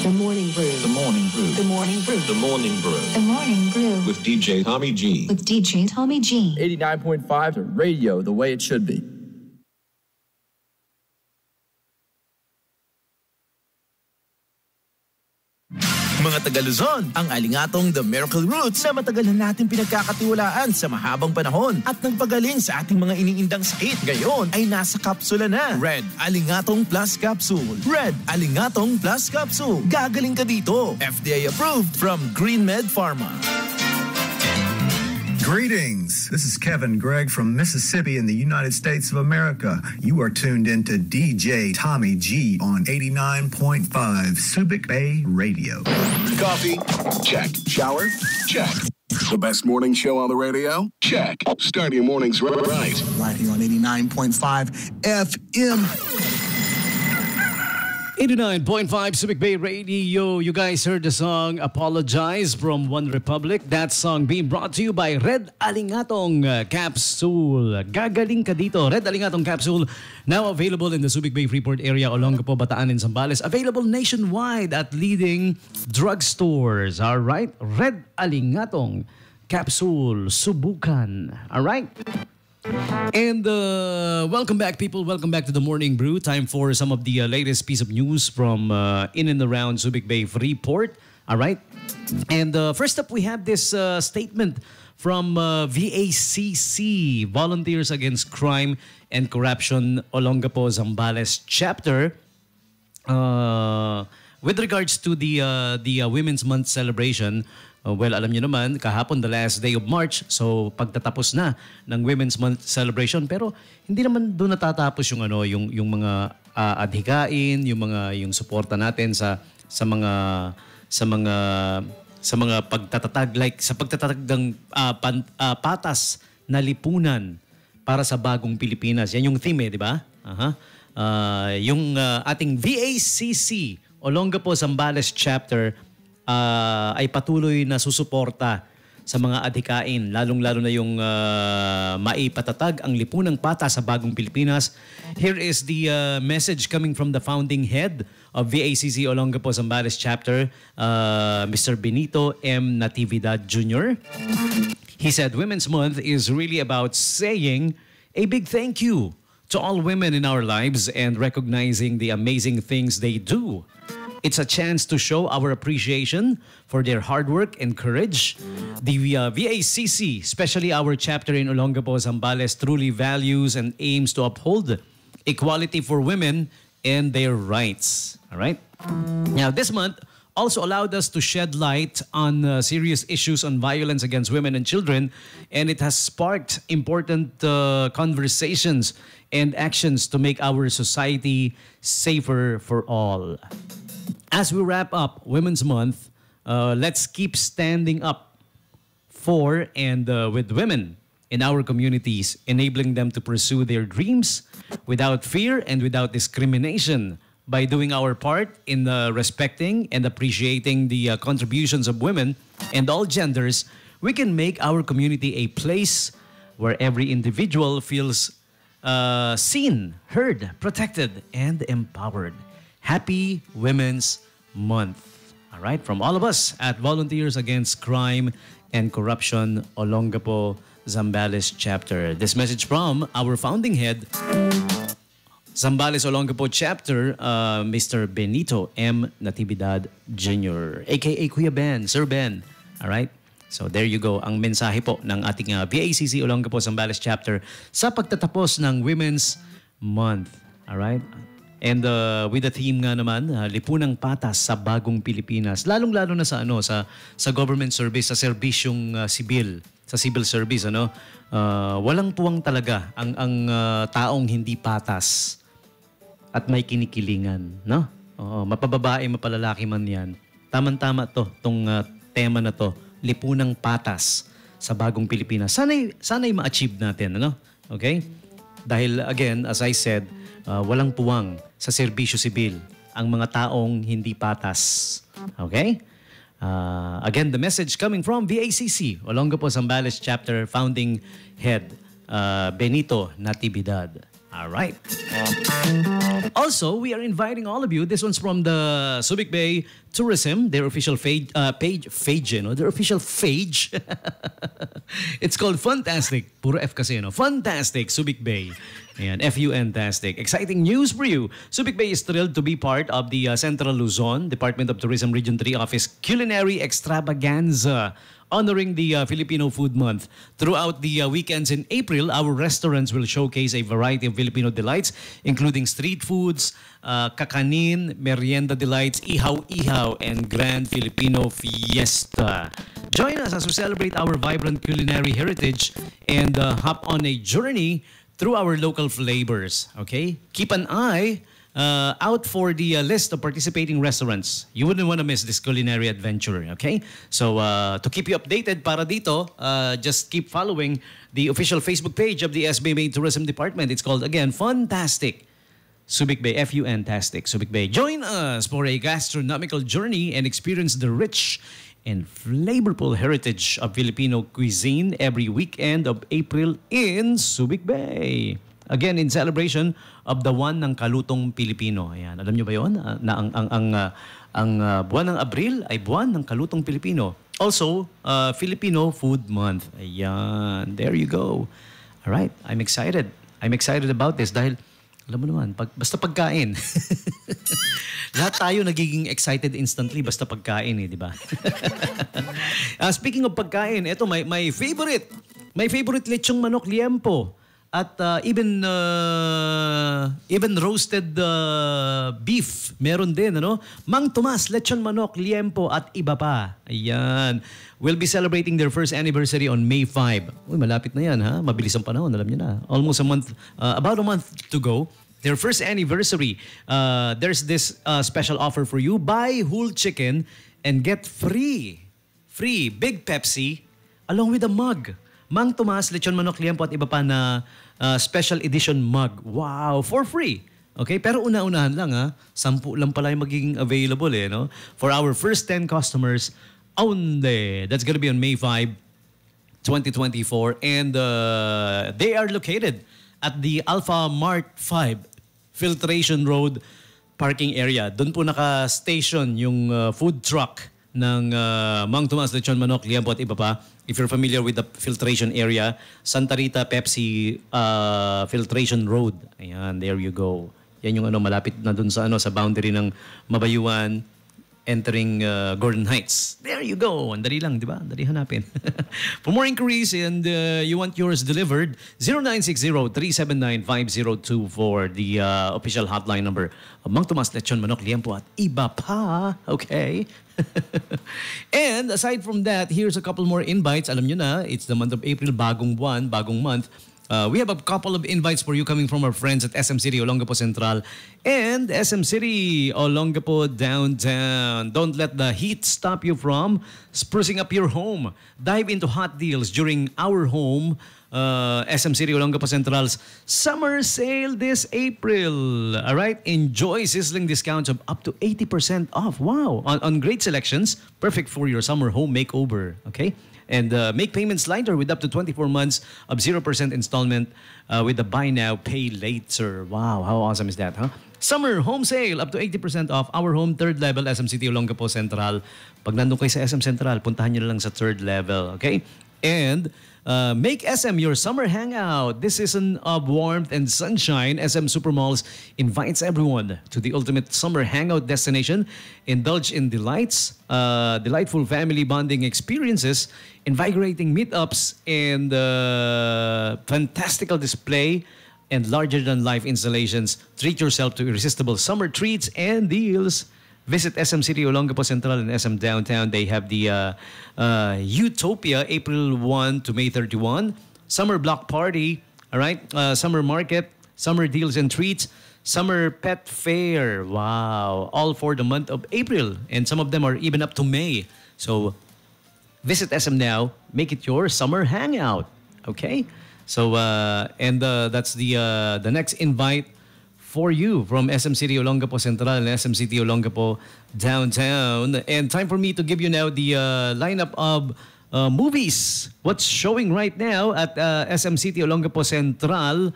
The Morning Brew. The Morning Brew. The Morning Brew. The Morning Brew. The Morning Brew. With DJ Tommy G. With DJ Tommy G. 89.5 radio, the way it should be. Mga Taga-Luzon, ang alingatong The Miracle Roots na matagal na natin pinagkakatiwalaan sa mahabang panahon at nagpagaling sa ating mga iniindang sakit. Ngayon ay nasa kapsula na. Red Alingatong Plus Capsule. Red Alingatong Plus Capsule. Gagaling ka dito. FDA approved from GreenMed Pharma. Greetings. This is Kevin Gregg from Mississippi in the United States of America. You are tuned into DJ Tommy G on 89.5 Subic Bay Radio. Coffee? Check. Shower? Check. The best morning show on the radio? Check. Start your mornings right. Right here on 89.5 FM. 89.5 Subic Bay Radio. You guys heard the song Apologize from One Republic. That song being brought to you by Red Alingatong Capsule. Gagaling ka dito. Red Alingatong Capsule now available in the Subic Bay Freeport area, Olongapo, Bataan, and Zambales. Available nationwide at leading drugstores. Alright? Red Alingatong Capsule. Subukan. Alright? And welcome back, people. Welcome back to the Morning Brew. Time for some of the latest piece of news from in and around Subic Bay Freeport. All right. And first up, we have this statement from VACC, Volunteers Against Crime and Corruption, Olongapo, Zambales chapter. With regards to the Women's Month celebration, well, alam niyo naman, kahapon, the last day of March, so pagtatapos na ng Women's Month celebration. Pero hindi naman doon natatapos yung yung mga adhikain, yung suporta natin sa mga pagtatatag, like sa pagtatatag ng patas na lipunan para sa bagong Pilipinas. Yan yung theme, di ba? Yung ating VACC Olongapo Zambales chapter ay patuloy na susuporta sa mga adhikain, lalong-lalo na yung maipatatag ang lipunang pata sa bagong Pilipinas. Here is the message coming from the founding head of VACC Olongapo Zambales chapter, Mr. Benito M. Natividad Jr. He said, Women's Month is really about saying a big thank you to all women in our lives and recognizing the amazing things they do. It's a chance to show our appreciation for their hard work and courage. The VACC, especially our chapter in Olongapo, Zambales, truly values and aims to uphold equality for women and their rights. All right? Now, this month also allowed us to shed light on serious issues on violence against women and children, and it has sparked important conversations and actions to make our society safer for all. As we wrap up Women's Month, let's keep standing up for and with women in our communities, enabling them to pursue their dreams without fear and without discrimination. By doing our part in respecting and appreciating the contributions of women and all genders, we can make our community a place where every individual feels seen, heard, protected, and empowered. Happy Women's Month. All right, from all of us at Volunteers Against Crime and Corruption, Olongapo, Zambales chapter. This message from our founding head, Zambales Olongapo chapter, Mr. Benito M. Natividad Jr., aka Kuya Ben, Sir Ben. All right? So there you go, ang mensahe po ng ating VACC Olongapo Zambales chapter sa pagtatapos ng Women's Month. All right? And with the theme nga naman, lipunang patas sa bagong Pilipinas. Lalong-lalo na sa sa government service, sa serbisyong sibil, sa civil service, walang puwang talaga ang taong hindi patas at may kinikilingan, no? Mapababae, mapalalaki man 'yan. Tama-tama tong tema na to, lipunang patas sa bagong Pilipinas. Sana'y ma-achieve natin, Okay? Dahil again, as I said, walang puwang sa serbisyo sibil ang mga taong hindi patas. Okay? Again, the message coming from VACC, Olongapo Zambales chapter founding head, Benito Natividad. All right. Also, we are inviting all of you. This one's from the Subic Bay Tourism, their official their official page. It's called Funtastic. Puro F kasi, no? Funtastic, Subic Bay. Ayan, F-U-N-tastic. Exciting news for you. Subic Bay is thrilled to be part of the Central Luzon Department of Tourism Region 3 Office Culinary Extravaganza, honoring the Filipino Food Month. Throughout the weekends in April, our restaurants will showcase a variety of Filipino delights, including street foods, kakanin, merienda delights, ihaw-ihaw, and Grand Filipino Fiesta. Join us as we celebrate our vibrant culinary heritage and hop on a journey through our local flavors. Okay? Keep an eye out for the list of participating restaurants. You wouldn't want to miss this culinary adventure, okay? So, to keep you updated para dito, just keep following the official Facebook page of the SBMA Tourism Department. It's called, again, Funtastic Subic Bay, F-U-N-tastic, Subic Bay. Join us for a gastronomical journey and experience the rich and flavorful heritage of Filipino cuisine every weekend of April in Subic Bay. Again, in celebration of the Buwan ng Kalutong Pilipino. Ayan, alam niyo ba 'yon? Na ang buwan ng Abril ay buwan ng Kalutong Pilipino. Also, Filipino Food Month. Ayan, there you go. All right, I'm excited. I'm excited about this dahil alam mo naman, basta pagkain. Lahat tayo nagiging excited instantly basta pagkain di ba? Speaking of pagkain, ito my favorite. My favorite lechong manok liempo. At even roasted beef, meron din, ano? Mang Tomas, lechon manok, liempo, at iba pa. Ayan. We'll be celebrating their first anniversary on May 5. Uy, malapit na yan, ha? Mabilis ang panahon, alam niyo na. Almost a month, about a month to go. Their first anniversary, there's this special offer for you. Buy whole chicken and get free Big Pepsi along with a mug. Mang Tomas, lechon manok, liempo at iba pa na special edition mug. Wow, for free. Okay, pero una-unahan lang 10 lang pala yung magiging available no? For our first 10 customers only. That's gonna be on May 5, 2024. And they are located at the Alpha Mart 5 Filtration Road parking area. Doon po naka-station yung food truck ng Mang Tomas, lechon manok, liempo at iba pa. If you're familiar with the filtration area, Santa Rita Pepsi Filtration Road. Ayan, there you go. Yan yung malapit na dun sa sa boundary ng Mabayuan entering Gordon Heights. There you go. Ang dali lang, di ba? Dali hanapin. For more inquiries and you want yours delivered, 0960-379-5024, the official hotline number of Mang Tomas, lechon manok, liempo at iba pa. Okay? And aside from that, here's a couple more invites. Alam nyo na, it's the month of April, bagong buwan, bagong month. We have a couple of invites for you coming from our friends at SM City Olongapo Central and SM City Olongapo Downtown. Don't let the heat stop you from sprucing up your home. Dive into hot deals during our home SM City Olongapo Central's summer sale this April. All right? Enjoy sizzling discounts of up to 80% off. Wow! On great selections, perfect for your summer home makeover. Okay? And make payments lighter with up to 24 months of 0% installment with the buy now, pay later. Wow, how awesome is that, huh? Summer home sale, up to 80% off. Our home, third level, SM City Olongapo Central. Pag nandun kayo sa SM Central, puntahan nyo na lang sa third level, okay? And make SM your summer hangout. This season of warmth and sunshine, SM Supermalls invites everyone to the ultimate summer hangout destination. Indulge in delights, delightful family bonding experiences, invigorating meetups, and fantastical display and larger-than-life installations. Treat yourself to irresistible summer treats and deals. Visit SM City Olongapo Central and SM Downtown. They have the Utopia, April 1 to May 31. Summer Block Party, all right? Summer Market, Summer Deals and Treats, Summer Pet Fair. Wow. All for the month of April. And some of them are even up to May. So, visit SM now. Make it your summer hangout. Okay? So, that's the next invite for you from SM City Olongapo Central and SM City Olongapo Downtown. And time for me to give you now the lineup of movies. What's showing right now at SM City Olongapo Central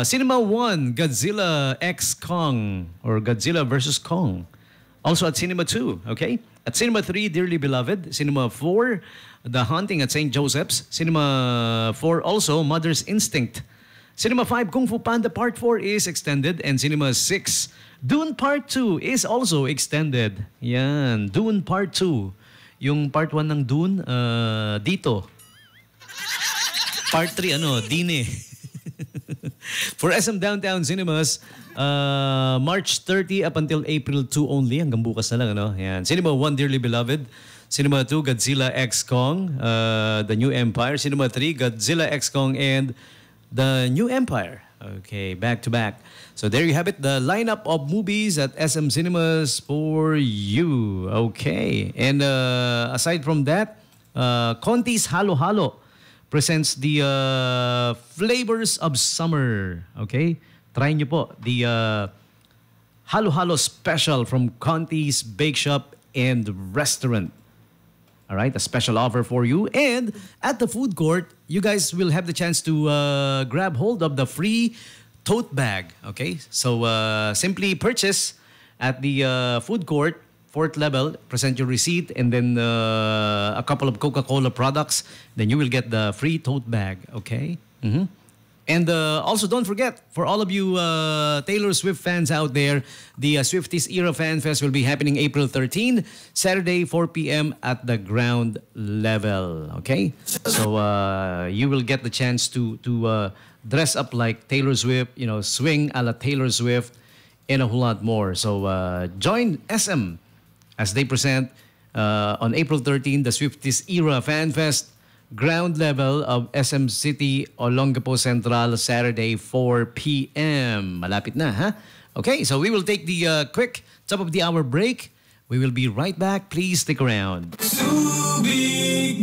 Cinema 1, Godzilla X Kong or Godzilla versus Kong. Also at Cinema 2, okay? At Cinema 3, Dearly Beloved. Cinema 4, The Haunting at St. Joseph's. Cinema 4 also, Mother's Instinct. Cinema 5, Kung Fu Panda Part 4 is extended. And Cinema 6, Dune Part 2 is also extended. Yan, Dune Part 2. Yung Part 1 ng Dune, dito. Part 3, Dine. For SM Downtown Cinemas, March 30 up until April 2 only. Hanggang bukas na lang, Yan. Cinema 1, Dearly Beloved. Cinema 2, Godzilla X Kong, The New Empire. Cinema 3, Godzilla X Kong and The New Empire. Okay, back to back. So there you have it, the lineup of movies at SM Cinemas for you. Okay. And aside from that, Conti's Halo Halo presents the Flavors of Summer. Okay? Try nyo po. The Halo Halo Special from Conti's Bake Shop and Restaurant. All right, a special offer for you. And at the food court, you guys will have the chance to grab hold of the free tote bag. Okay, so simply purchase at the food court, 4th level, present your receipt, and then a couple of Coca-Cola products. Then you will get the free tote bag. Okay. Mm-hmm. And also, don't forget, for all of you Taylor Swift fans out there, the Swifties Era Fan Fest will be happening April 13, Saturday, 4 p.m. at the ground level. Okay? So you will get the chance to dress up like Taylor Swift, swing a la Taylor Swift, and a whole lot more. So join SM as they present on April 13, the Swifties Era Fan Fest, ground level of SM City, Olongapo Central, Saturday, 4 p.m. Malapit na, ha? Okay, so we will take the quick top of the hour break. We will be right back. Please stick around. Subic